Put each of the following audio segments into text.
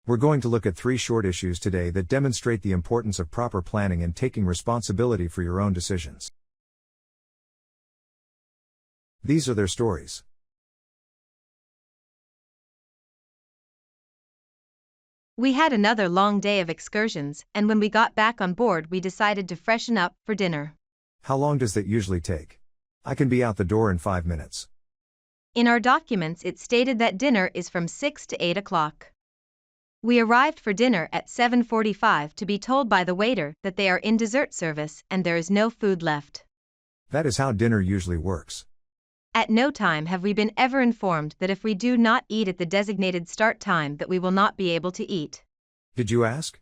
We're going to look at 3 short issues today that demonstrate the importance of proper planning and taking responsibility for your own decisions. These are their stories. We had another long day of excursions, and when we got back on board we decided to freshen up for dinner. How long does that usually take? I can be out the door in 5 minutes. In our documents it stated that dinner is from 6 to 8 o'clock. We arrived for dinner at 7:45 to be told by the waiter that they are in dessert service and there is no food left. That is how dinner usually works. At no time have we been ever informed that if we do not eat at the designated start time that we will not be able to eat. Did you ask?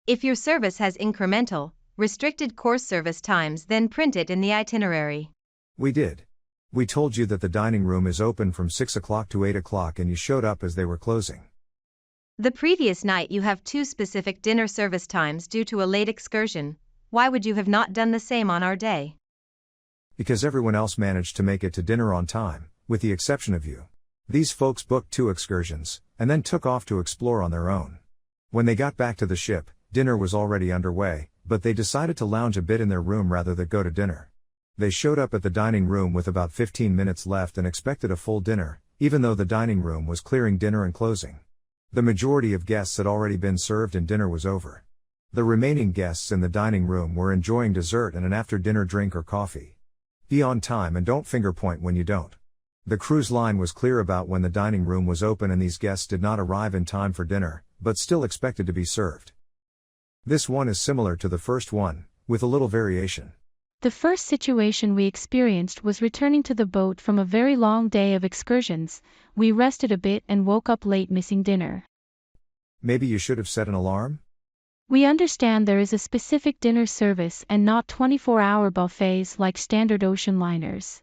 If your service has incremental, restricted course service times, then print it in the itinerary. We did. We told you that the dining room is open from 6 o'clock to 8 o'clock and you showed up as they were closing. The previous night you have 2 specific dinner service times due to a late excursion. Why would you have not done the same on our day? Because everyone else managed to make it to dinner on time, with the exception of you. These folks booked 2 excursions, and then took off to explore on their own. When they got back to the ship, dinner was already underway, but they decided to lounge a bit in their room rather than go to dinner. They showed up at the dining room with about 15 minutes left and expected a full dinner, even though the dining room was clearing dinner and closing. The majority of guests had already been served and dinner was over. The remaining guests in the dining room were enjoying dessert and an after-dinner drink or coffee. Be on time and don't finger point when you don't. The cruise line was clear about when the dining room was open and these guests did not arrive in time for dinner, but still expected to be served. This one is similar to the first one, with a little variation. The first situation we experienced was returning to the boat from a very long day of excursions. We rested a bit and woke up late missing dinner. Maybe you should have set an alarm? We understand there is a specific dinner service and not 24-hour buffets like standard ocean liners.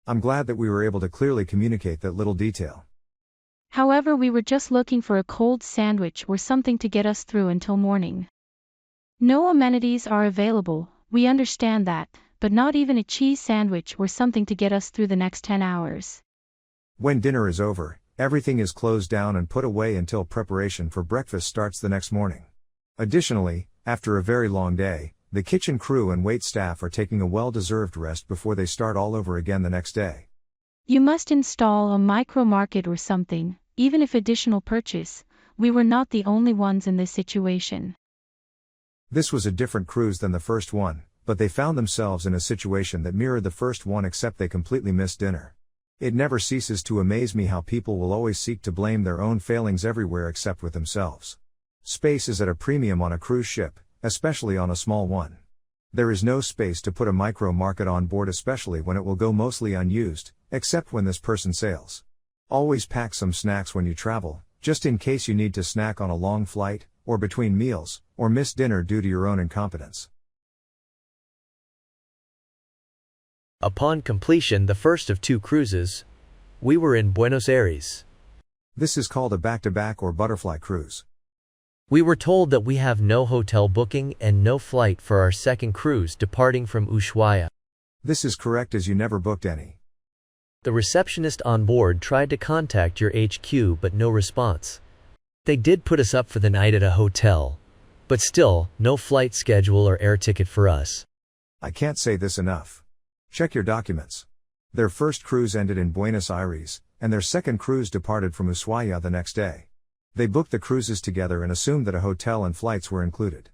I'm glad that we were able to clearly communicate that little detail. However, we were just looking for a cold sandwich or something to get us through until morning. No amenities are available, we understand that, but not even a cheese sandwich or something to get us through the next 10 hours. When dinner is over, everything is closed down and put away until preparation for breakfast starts the next morning. Additionally, after a very long day, the kitchen crew and wait staff are taking a well-deserved rest before they start all over again the next day. You must install a micro market or something, even if additional purchase. We were not the only ones in this situation. This was a different cruise than the first one, but they found themselves in a situation that mirrored the first one except they completely missed dinner. It never ceases to amaze me how people will always seek to blame their own failings everywhere except with themselves. Space is at a premium on a cruise ship, especially on a small one. There is no space to put a micro market on board, especially when it will go mostly unused, except when this person sails. Always pack some snacks when you travel, just in case you need to snack on a long flight, or between meals, or miss dinner due to your own incompetence. Upon completion the first of 2 cruises, we were in Buenos Aires. This is called a back-to-back or butterfly cruise. We were told that we have no hotel booking and no flight for our second cruise departing from Ushuaia. This is correct as you never booked any. The receptionist on board tried to contact your HQ but no response. They did put us up for the night at a hotel, but still, no flight schedule or air ticket for us. I can't say this enough. Check your documents. Their first cruise ended in Buenos Aires, and their second cruise departed from Ushuaia the next day. They booked the cruises together and assumed that a hotel and flights were included.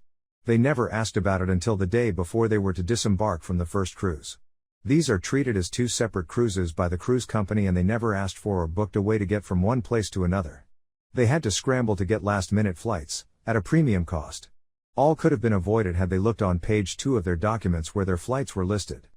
They never asked about it until the day before they were to disembark from the first cruise. These are treated as 2 separate cruises by the cruise company and they never asked for or booked a way to get from one place to another. They had to scramble to get last-minute flights, at a premium cost. All could have been avoided had they looked on page 2 of their documents where their flights were listed.